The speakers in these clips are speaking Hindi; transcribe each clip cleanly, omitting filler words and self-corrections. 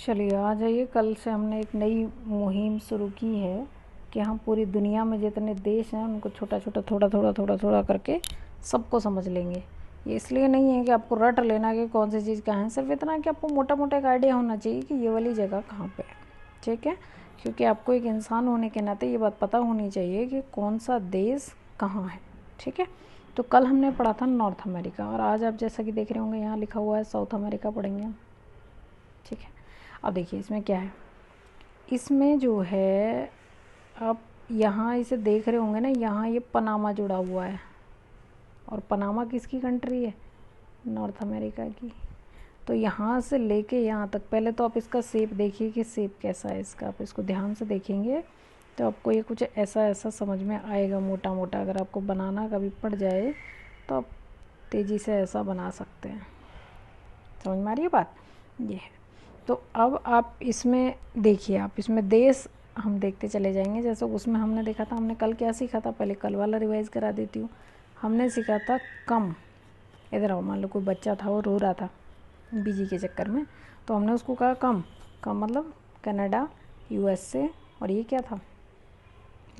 चलिए आ जाइए। कल से हमने एक नई मुहिम शुरू की है कि हम पूरी दुनिया में जितने देश हैं उनको छोटा छोटा थोड़ा करके सबको समझ लेंगे। ये इसलिए नहीं है कि आपको रट लेना कि कौन सी चीज़ कहाँ है, सिर्फ इतना कि आपको मोटा मोटा एक आइडिया होना चाहिए कि ये वाली जगह कहाँ पे है। ठीक है, क्योंकि आपको एक इंसान होने के नाते ये बात पता होनी चाहिए कि कौन सा देश कहाँ है। ठीक है, तो कल हमने पढ़ा था नॉर्थ अमेरिका, और आज आप जैसा कि देख रहे होंगे यहाँ लिखा हुआ है साउथ अमेरिका पढ़ेंगे हम। ठीक है, अब देखिए इसमें क्या है। इसमें जो है आप यहाँ इसे देख रहे होंगे ना, यहाँ ये पनामा जुड़ा हुआ है, और पनामा किसकी कंट्री है? नॉर्थ अमेरिका की। तो यहाँ से लेके यहाँ तक, पहले तो आप इसका शेप देखिए कि शेप कैसा है इसका। आप इसको ध्यान से देखेंगे तो आपको ये कुछ ऐसा ऐसा समझ में आएगा, मोटा मोटा। अगर आपको बनाना कभी पड़ जाए तो आप तेज़ी से ऐसा बना सकते हैं। समझ में आ रही है बात? ये है। तो अब आप इसमें देखिए, आप इसमें देश हम देखते चले जाएंगे। जैसे उसमें हमने देखा था, हमने कल क्या सीखा था, पहले कल वाला रिवाइज़ करा देती हूँ। हमने सीखा था कम। इधर आओ, मान लो कोई बच्चा था वो रो रहा था बीजी के चक्कर में, तो हमने उसको कहा कम। कम मतलब कनाडा, यूएसए, और ये क्या था?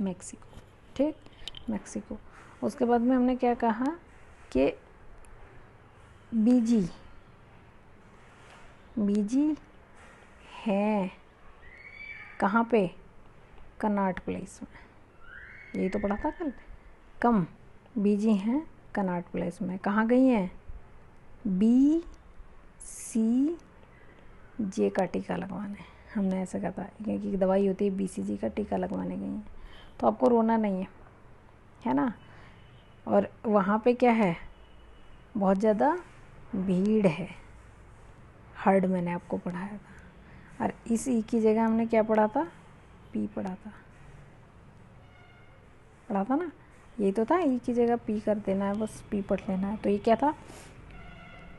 मैक्सिको। ठीक, मैक्सिको। उसके बाद में हमने क्या कहा कि बीजी, बीजी है कहाँ पे? कनाट प्लेस में। यही तो पढ़ा था कल। कम बीजी हैं कनाट प्लेस में। कहाँ गई हैं? बी सी जे का टीका लगवाने। हमने ऐसा कहा था क्योंकि दवाई होती है BCG का, टीका लगवाने गई हैं। तो आपको रोना नहीं है ना? और वहाँ पे क्या है? बहुत ज़्यादा भीड़ है। हर्ड मैंने आपको पढ़ाया था। और इस ई की जगह हमने क्या पढ़ा था? पी पढ़ा था ना? यही तो था, ई की जगह पी कर देना है, बस पी पढ़ लेना है। तो ये क्या था?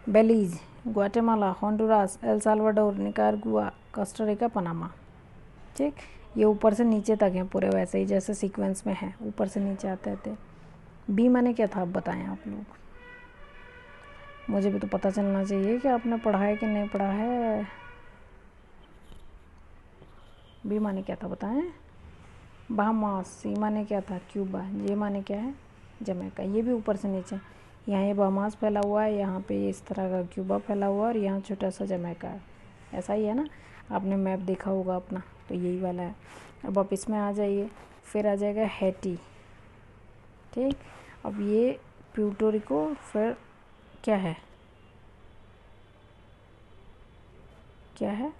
Belize, Guatemala, Honduras, El Salvador, Nicaragua, Costa Panama. ठीक, ये ऊपर से नीचे तक हैं पूरे, वैसे ही जैसे सीक्वेंस में है, ऊपर से नीचे आते थे। बी माने क्या था अब बताएं आप लोग? मुझे भी तो पता चलना चाहिए कि आपने पढ़ा है कि नहीं पढ़ा है। बी माने क्या था बताएं? बहामास। सी माने क्या था? क्यूबा। जे माने क्या है? जमैका। ये भी ऊपर से नीचे, यहाँ ये बहामास फैला हुआ है, यहाँ पे इस तरह का क्यूबा फैला हुआ है, और यहाँ छोटा सा जमैका है। ऐसा ही है ना? आपने मैप देखा होगा अपना, तो यही वाला है। अब आप इसमें आ जाइए, फिर आ जाएगा हैटी। ठीक, अब ये प्यूर्टो फिर क्या है? क्या है?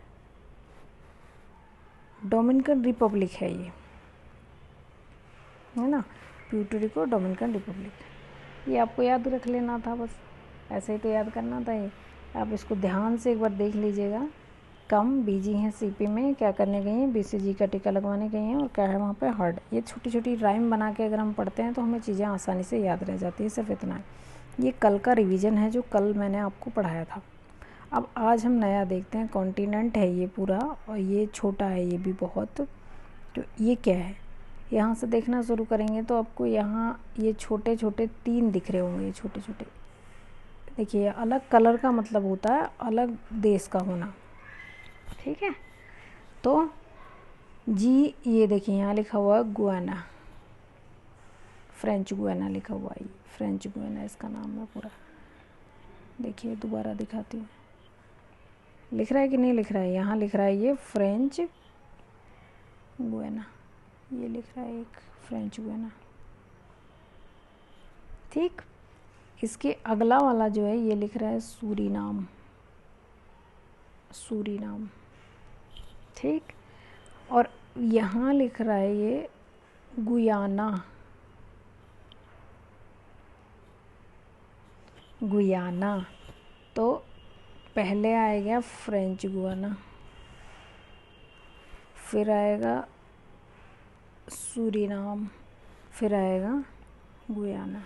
डोमिनिकन रिपब्लिक है ये, है ना? Puerto Dominican Republic. ये आपको याद रख लेना था, बस ऐसे ही तो याद करना था ये। आप इसको ध्यान से एक बार देख लीजिएगा। कम बीजी हैं सीपी में, क्या करने गई हैं? BCG का टीका लगवाने गई हैं, और क्या है वहाँ पे? हर्ड। ये छोटी छोटी राइम बना के अगर हम पढ़ते हैं तो हमें चीज़ें आसानी से याद रह जाती है। सिर्फ इतना है। ये कल का रिवीजन है जो कल मैंने आपको पढ़ाया था। अब आज हम नया देखते हैं। कॉन्टिनेंट है ये पूरा, और ये छोटा है ये भी बहुत। तो ये क्या है? यहाँ से देखना शुरू करेंगे तो आपको यहाँ ये छोटे छोटे 3 दिख रहे होंगे, ये छोटे छोटे। देखिए, अलग कलर का मतलब होता है अलग देश का होना। ठीक है, तो जी, ये देखिए यहाँ लिखा हुआ है गुयाना, फ्रेंच गुयाना लिखा हुआ है। ये फ्रेंच गुयाना इसका नाम है पूरा। देखिए दोबारा दिखाती हूँ, लिख रहा है कि नहीं लिख रहा है? यहाँ लिख रहा है ये फ्रेंच गुयाना, ये लिख रहा है एक फ्रेंच गुयाना। ठीक, इसके अगला वाला जो है ये लिख रहा है सूरीनाम, सूरीनाम। ठीक, और यहाँ लिख रहा है ये गुयाना, गुयाना। तो पहले आएगा फ्रेंच गुयाना, फिर आएगा सूरीनाम, फिर आएगा गुयाना।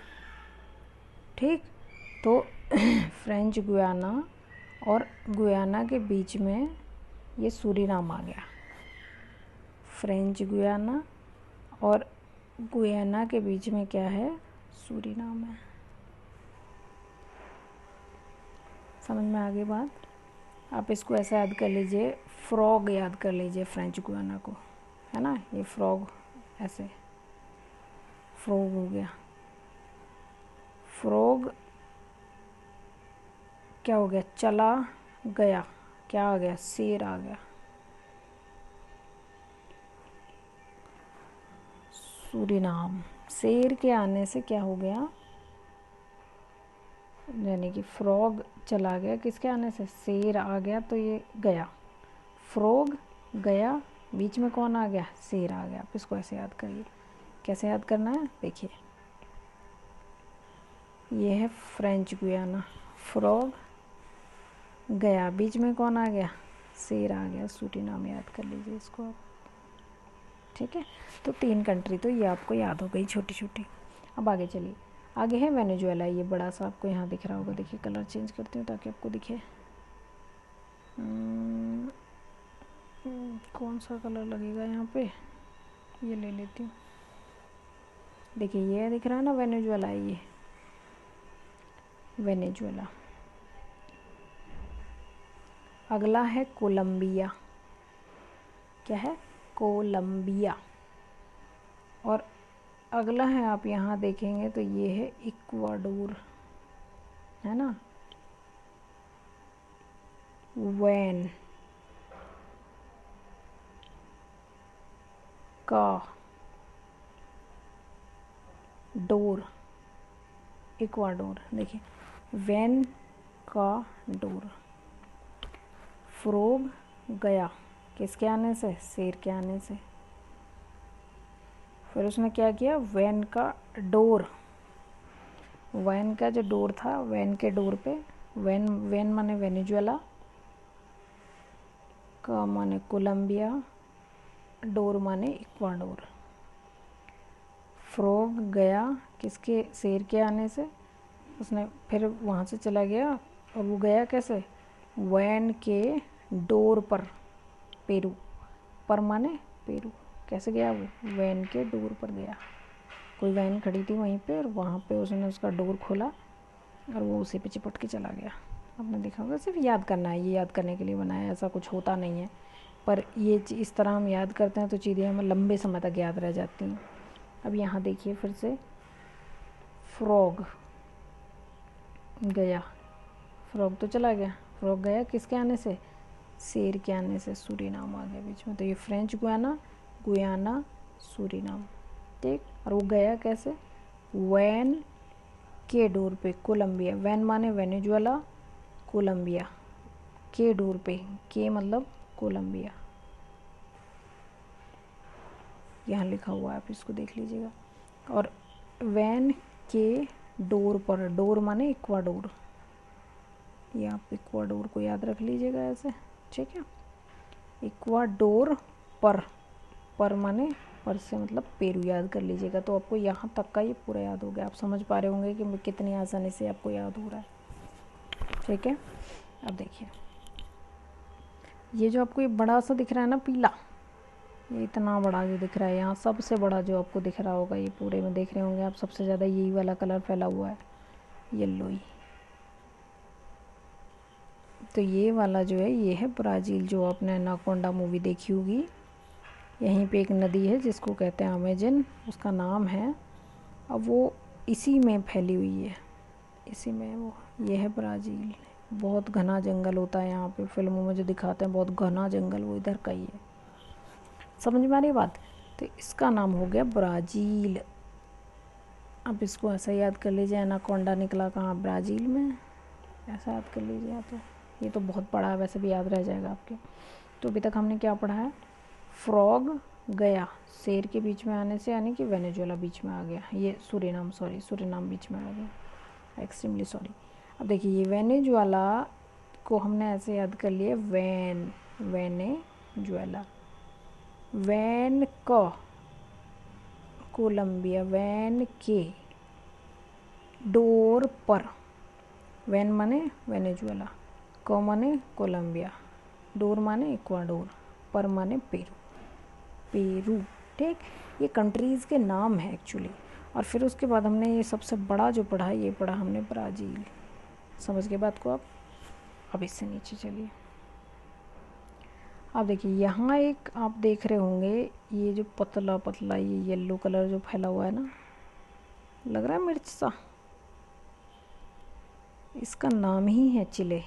ठीक, तो फ्रेंच गुयाना और गुयाना के बीच में ये सूरीनाम आ गया। फ्रेंच गुयाना और गुयाना के बीच में क्या है? सूरीनाम है। समझ में आ गई बात? आप इसको ऐसे याद कर लीजिए, फ्रॉग याद कर लीजिए फ्रेंच गुयाना को, है ना। ये फ्रॉग ऐसे फ्रॉग हो गया। फ्रॉग क्या हो गया, चला गया, क्या आ गया, शेर आ गया। सूरीनाम, शेर के आने से क्या हो गया, यानी कि फ्रॉग चला गया, किसके आने से, शेर आ गया, तो ये गया, फ्रॉग गया, बीच में कौन आ गया, शेर आ गया। आप इसको ऐसे याद करिए। कैसे याद करना है, देखिए ये है फ्रेंच गुयाना, फ्रॉग गया, बीच में कौन आ गया, शेर आ गया, सूरीनाम याद कर लीजिए इसको आप। ठीक है, तो 3 कंट्री तो ये आपको याद हो गई छोटी छोटी। अब आगे चलिए, आगे है वेनेजुएला। ये बड़ा सा आपको यहाँ दिख रहा होगा, देखिए कलर चेंज करती हूँ ताकि आपको दिखे। कौन सा कलर लगेगा यहाँ पे, ये ले लेती हूँ। देखिए ये दिख रहा है ना, वेनेजुएला है ये, वेनेजुएला। अगला है कोलंबिया, क्या है, कोलंबिया। और अगला है, आप यहाँ देखेंगे तो ये है इक्वाडोर, है ना। वैन का डोर, इक्वाडोर। देखिए वैन का डोर, फ्रॉग गया, किसके आने से, शेर के आने से। फिर उसने क्या किया, वैन का डोर, वैन का जो डोर था, वैन के डोर पे, वैन वैन माने वेनेजुएला, का माने कोलंबिया, डोर माने इक्वाडोर। फ्रॉग गया किसके, शेर के आने से, उसने फिर वहाँ से चला गया, और वो गया कैसे, वैन के डोर पर, पेरू, पर माने पेरू, कैसे गया वो, वैन के डोर पर गया। कोई वैन खड़ी थी वहीं पे, और वहाँ पे उसने उसका डोर खोला और वो उसी पे चिपट के चला गया। आपने देखा होगा, सिर्फ याद करना है, ये याद करने के लिए बनाया है, ऐसा कुछ होता नहीं है, पर ये इस तरह हम याद करते हैं तो चीज़ें हमें लंबे समय तक याद रह जाती हैं। अब यहाँ देखिए फिर से, फ्रॉग गया, फ्रॉग तो चला गया, फ्रॉग गया किसके आने से, शेर के आने से, सूरीनाम आ गया बीच में। तो ये फ्रेंच गुयाना, गुयाना, सूरीनाम, ठीक। और वो गया कैसे, वैन के डोर पे, कोलंबिया, वैन माने वेनेजुएला, कोलंबिया के डोर पे, के मतलब कोलंबिया, यहाँ लिखा हुआ है, आप इसको देख लीजिएगा। और वैन के डोर पर, डोर माने इक्वाडोर, ये आप इक्वाडोर को याद रख लीजिएगा ऐसे, ठीक है। इक्वाडोर पर माने, पर से मतलब पेरू, याद कर लीजिएगा। तो आपको यहाँ तक का ये पूरा याद हो गया। आप समझ पा रहे होंगे कि कितनी आसानी से आपको याद हो रहा है, ठीक है। अब देखिए ये जो आपको ये बड़ा सा दिख रहा है ना पीला, ये इतना बड़ा जो दिख रहा है, यहाँ सबसे बड़ा जो आपको दिख रहा होगा, ये पूरे में देख रहे होंगे आप, सबसे ज़्यादा यही वाला कलर फैला हुआ है, येलो ही। तो ये वाला जो है, ये है ब्राज़ील, जो आपने एनाकोंडा मूवी देखी होगी। यहीं पे एक नदी है जिसको कहते हैं अमेजन, उसका नाम है। अब वो इसी में फैली हुई है, इसी में वो, ये है ब्राज़ील। बहुत घना जंगल होता है यहाँ पे, फिल्मों में जो दिखाते हैं बहुत घना जंगल, वो इधर का ही है। समझ में आ रही बात। तो इसका नाम हो गया ब्राज़ील। अब इसको ऐसा याद कर लीजिए, एनाकोंडा निकला कहाँ, ब्राज़ील में, ऐसा याद कर लीजिए। तो ये तो बहुत बड़ा है, वैसे भी याद रह जाएगा आपके। तो अभी तक हमने क्या पढ़ा है, फ्रॉग गया, शेर के बीच में आने से, यानी कि वेनेजुएला बीच में आ गया, ये सूरीनाम, सॉरी सूरीनाम बीच में आ गया, एक्सट्रीमली सॉरी। अब देखिए ये वेनेजुएला को हमने ऐसे याद कर लिए, वैन, वेनेजुएला, वैन का कोलंबिया, वैन के डोर पर, वैन माने वेनेजुएला, को माने कोलंबिया, डोर माने इक्वाडोर, पर माने पेरू, पेरू, ठीक। ये कंट्रीज़ के नाम है एक्चुअली। और फिर उसके बाद हमने ये सबसे बड़ा जो पढ़ा, ये पढ़ा हमने ब्राज़ील। समझ गए बात को आप। अब इससे नीचे चलिए, अब देखिए यहाँ एक आप देख रहे होंगे, ये जो पतला पतला ये येलो कलर जो फैला हुआ है ना, लग रहा है मिर्च सा, इसका नाम ही है चिले,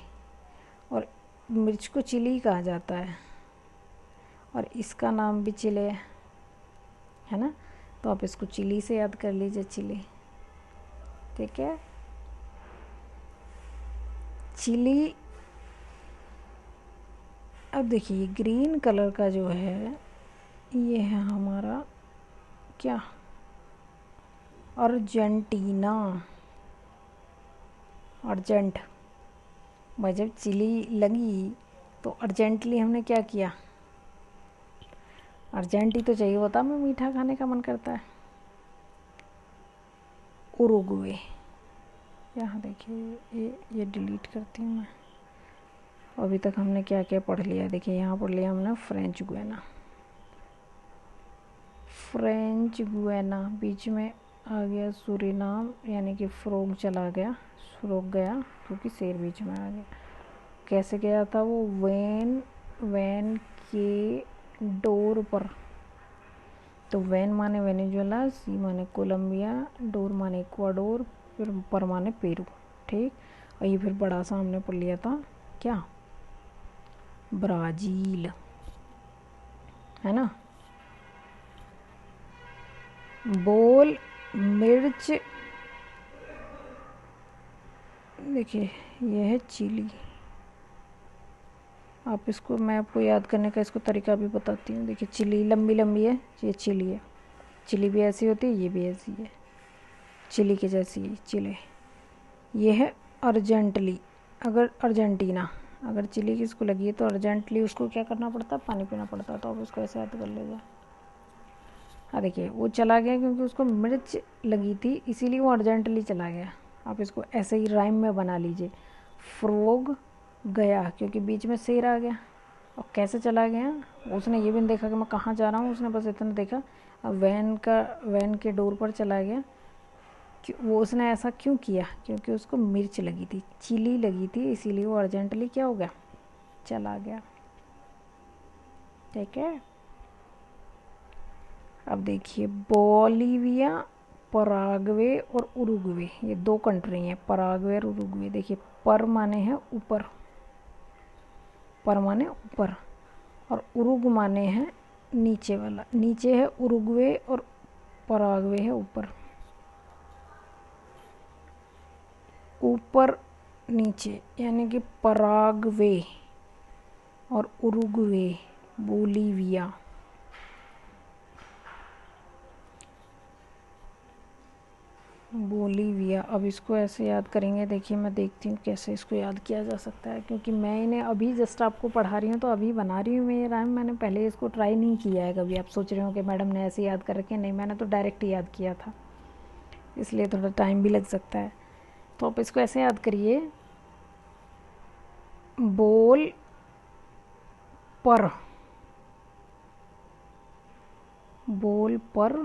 और मिर्च को चिली कहा जाता है, और इसका नाम भी चिले है ना। तो आप इसको चिली से याद कर लीजिए, चिली। ठीक है, चिली। अब देखिए ग्रीन कलर का जो है ये है हमारा क्या, अर्जेंटीना। अर्जेंट, भाई जब चिली लगी तो अर्जेंटली हमने क्या किया, अर्जेंट ही तो चाहिए होता, हमें मीठा खाने का मन करता है। उरुग्वे, यहाँ देखिए ये डिलीट करती हूँ मैं। अभी तक हमने क्या क्या पढ़ लिया, देखिए यहाँ पढ़ लिया हमने फ्रेंच गुयाना। फ्रेंच गुयाना, बीच में आ गया सूरीनाम, यानी कि फ्रोग चला गया, फ्रोग गया क्योंकि शेर बीच में आ गया। कैसे गया था वो, वैन के डोर पर। तो वैन माने वेनेजुएला, सी माने कोलंबिया, डोर माने इक्वाडोर, फिर पर माने पेरू। ठीक, और ये फिर बड़ा सा हमने पढ़ लिया था क्या, ब्राज़ील, है ना। बोल मिर्च, देखिए ये है चिली। आप इसको, मैं आपको याद करने का इसको तरीका भी बताती हूँ। देखिए चिली लंबी लंबी है, ये चिली है। चिली भी ऐसी होती है, ये भी ऐसी है, चिली के जैसी है चिले। ये है अर्जेंटली, अगर अर्जेंटीना, अगर चिली किसको लगी है तो अर्जेंटली उसको क्या करना पड़ता है, पानी पीना पड़ता है। तो आप उसको ऐसे याद कर लीजिए। हाँ देखिए वो चला गया क्योंकि उसको मिर्च लगी थी, इसीलिए वो अर्जेंटली चला गया। आप इसको ऐसे ही राइम में बना लीजिए, फ्रोग गया क्योंकि बीच में शेर आ गया। और कैसे चला गया, उसने ये भी नहीं देखा कि मैं कहाँ जा रहा हूँ, उसने बस इतना देखा, अब वैन के डोर पर चला गया। वो उसने ऐसा क्यों किया, क्योंकि उसको मिर्च लगी थी, चिली लगी थी, इसीलिए वो अर्जेंटली क्या हो गया, चला गया। ठीक है, अब देखिए बोलीविया, पराग्वे और उरुग्वे, ये दो कंट्री हैं, पराग्वे और उरुग्वे। देखिए पर माने है ऊपर, पर माने ऊपर, और उरुग माने है नीचे वाला। नीचे है उरुग्वे और पराग्वे है ऊपर। ऊपर नीचे यानी कि पराग्वे और उरुग्वे, बोलीविया। बोलीविया, अब इसको ऐसे याद करेंगे। देखिए मैं देखती हूँ कैसे इसको याद किया जा सकता है, क्योंकि मैं इन्हें अभी जस्ट आपको पढ़ा रही हूँ, तो अभी बना रही हूँ मैं ये राइम। मैंने पहले इसको ट्राई नहीं किया है कभी। आप सोच रहे हो कि मैडम ने ऐसे याद कर रखे, नहीं, मैंने तो डायरेक्ट याद किया था, इसलिए थोड़ा टाइम भी लग सकता है। तो आप इसको ऐसे याद करिए, बोल पर, बोल पर,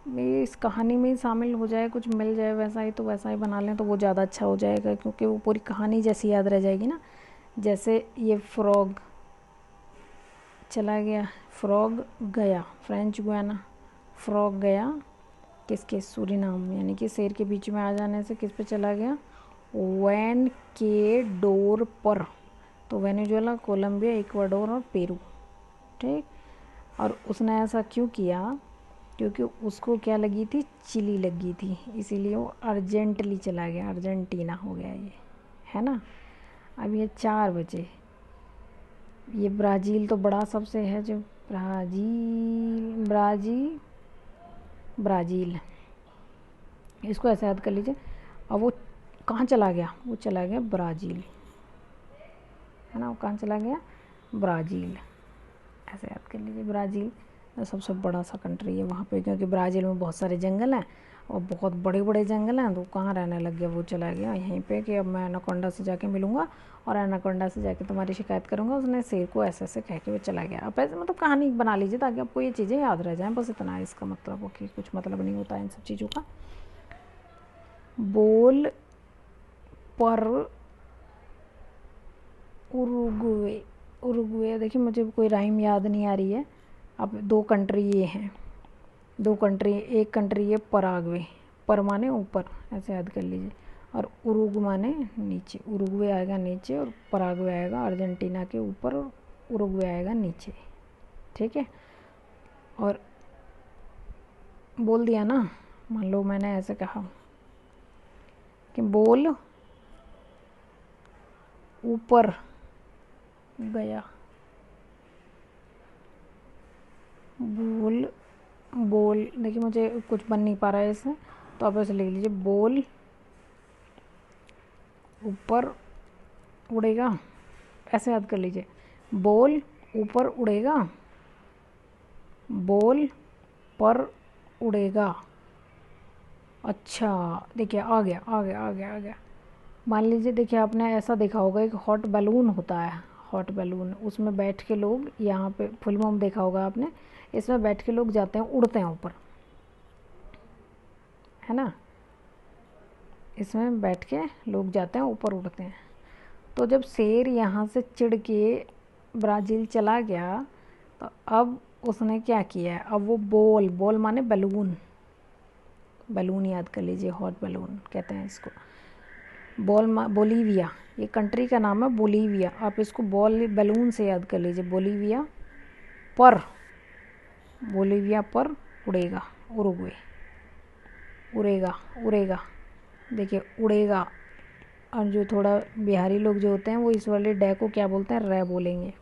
मेरी इस कहानी में ही शामिल हो जाए, कुछ मिल जाए वैसा ही, तो वैसा ही बना लें तो वो ज़्यादा अच्छा हो जाएगा, क्योंकि वो पूरी कहानी जैसी याद रह जाएगी ना। जैसे ये फ्रॉग चला गया, फ्रॉग गया, फ्रेंच गुयाना, फ्रॉग गया किसके, सूरीनाम, यानी कि शेर के बीच में आ जाने से किस पे चला गया, वैन के डोर पर। तो वेनेजुएला, कोलंबिया, इक्वाडोर और पेरू। ठीक, और उसने ऐसा क्यों किया, क्योंकि उसको क्या लगी थी, चिली लगी थी, इसीलिए वो अर्जेंटली चला गया, अर्जेंटीना हो गया ये, है ना। अब ये 4 बचे, ये ब्राज़ील तो बड़ा सबसे है, जो ब्राज़ील, इसको ऐसे याद कर लीजिए। अब वो कहाँ चला गया, वो चला गया ब्राज़ील, है ना। वो कहाँ चला गया, ब्राज़ील, ऐसे याद कर लीजिए। ब्राज़ील सबसे बड़ा सा कंट्री है वहाँ पे, क्योंकि ब्राज़ील में बहुत सारे जंगल हैं और बहुत बड़े बड़े जंगल हैं, तो कहाँ रहने लग गया, वो चला गया यहीं पे कि अब मैं एनाकोंडा से जाके मिलूँगा और एनाकोंडा से जाके तुम्हारी शिकायत करूँगा, उसने शेर को ऐसे ऐसे कह के वो चला गया। आप ऐसे मतलब कहानी बना लीजिए ताकि आपको ये चीज़ें याद रह जाएँ, बस इतना है इसका मतलब। ओके, कुछ मतलब नहीं होता है इन सब चीज़ों का। बोल पर उरुग्वे। उरुग्वे देखिए मुझे कोई राइम याद नहीं आ रही है। अब 2 कंट्री ये हैं, 2 कंट्री, एक कंट्री है पराग्वे, पर माने ऊपर, ऐसे याद कर लीजिए, और उरुग माने नीचे। उरुग्वे आएगा नीचे और पराग्वे आएगा अर्जेंटीना के ऊपर और उरुग्वे आएगा नीचे, ठीक है। और बोल दिया ना, मान लो मैंने ऐसे कहा कि बोल ऊपर गया, बोल, बोल देखिए मुझे कुछ बन नहीं पा रहा है इसमें, तो आप ऐसे लिख लीजिए बोल ऊपर उड़ेगा, ऐसे याद कर लीजिए, बोल ऊपर उड़ेगा, बोल पर उड़ेगा। अच्छा देखिए आ गया आ गया आ गया आ गया। मान लीजिए देखिए आपने ऐसा देखा होगा, एक हॉट बैलून होता है, हॉट बैलून, उसमें बैठ के लोग, यहाँ पे फिल्मों में देखा होगा आपने, इसमें बैठ के लोग जाते हैं, उड़ते हैं ऊपर, है ना, इसमें बैठ के लोग जाते हैं ऊपर, उड़ते हैं। तो जब शेर यहाँ से चिढ़ के ब्राज़ील चला गया, तो अब उसने क्या किया है, अब वो बोल, बोल माने बैलून, बैलून याद कर लीजिए, हॉट बैलून कहते हैं इसको। बोलीविया, ये कंट्री का नाम है बोलीविया, आप इसको बॉल बैलून से याद कर लीजिए, बोलीविया पर, बोलीविया पर उड़ेगा, उरुग्वे, उड़ेगा, उड़ेगा, देखिए उड़ेगा। और जो थोड़ा बिहारी लोग जो होते हैं वो इस वाले डे को क्या बोलते हैं, रे बोलेंगे,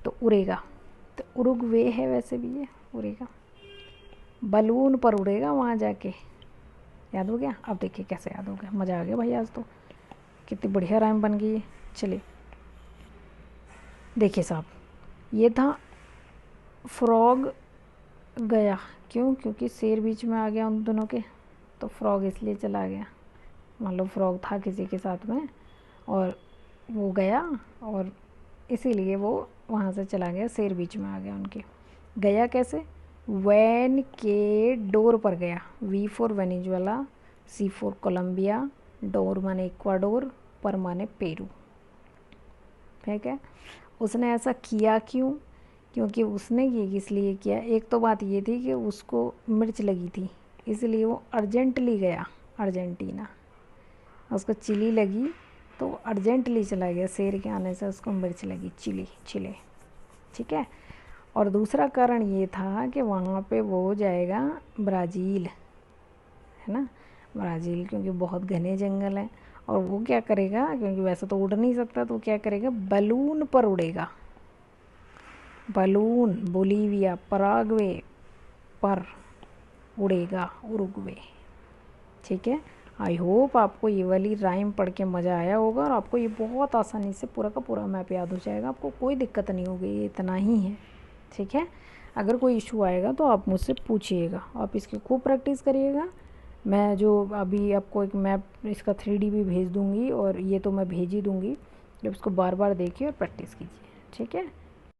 तो उड़ेगा, तो उरुग्वे है वैसे भी ये, उड़ेगा, बलून पर उड़ेगा वहाँ जाके। याद हो गया? अब देखिए कैसे याद हो गया, मज़ा आ गया भाई, आज तो कितनी बढ़िया राइम बन गई है। चलिए देखिए साहब, ये था फ्रॉग गया, क्यों? क्योंकि शेर बीच में आ गया उन दोनों के, तो फ्रॉग इसलिए चला गया। मान लो फ्रॉग था किसी के साथ में और वो गया, और इसीलिए वो वहाँ से चला गया, शेर बीच में आ गया उनके। गया कैसे? वैन के डोर पर गया, V for Venezuela, C for Colombia, door माने इक्वाडोर, पर माने पेरू, ठीक है। उसने ऐसा किया क्यों? क्योंकि उसने ये इसलिए किया, एक तो बात ये थी कि उसको मिर्च लगी थी, इसलिए वो अर्जेंटली गया अर्जेंटीना, उसको चिली लगी तो अर्जेंटली चला गया, शेर के आने से उसको मिर्च लगी, चिले, ठीक है। और दूसरा कारण ये था कि वहाँ पे वो जाएगा ब्राज़ील, है ना, ब्राज़ील, क्योंकि बहुत घने जंगल हैं, और वो क्या करेगा, क्योंकि वैसे तो उड़ नहीं सकता, तो क्या करेगा, बलून पर उड़ेगा, बलून, बोलीविया, पराग्वे पर उड़ेगा, उरुग्वे, ठीक है। आई होप आपको ये वाली राइम पढ़ के मज़ा आया होगा और आपको ये बहुत आसानी से पूरा का पूरा मैप याद हो जाएगा, आपको कोई दिक्कत नहीं होगी, ये इतना ही है, ठीक है। अगर कोई इशू आएगा तो आप मुझसे पूछिएगा, आप इसकी खूब प्रैक्टिस करिएगा। मैं जो अभी आपको एक मैप इसका 3D भी भेज दूँगी, और ये तो मैं भेज ही दूँगी, जब इसको बार बार देखिए और प्रैक्टिस कीजिए, ठीक है।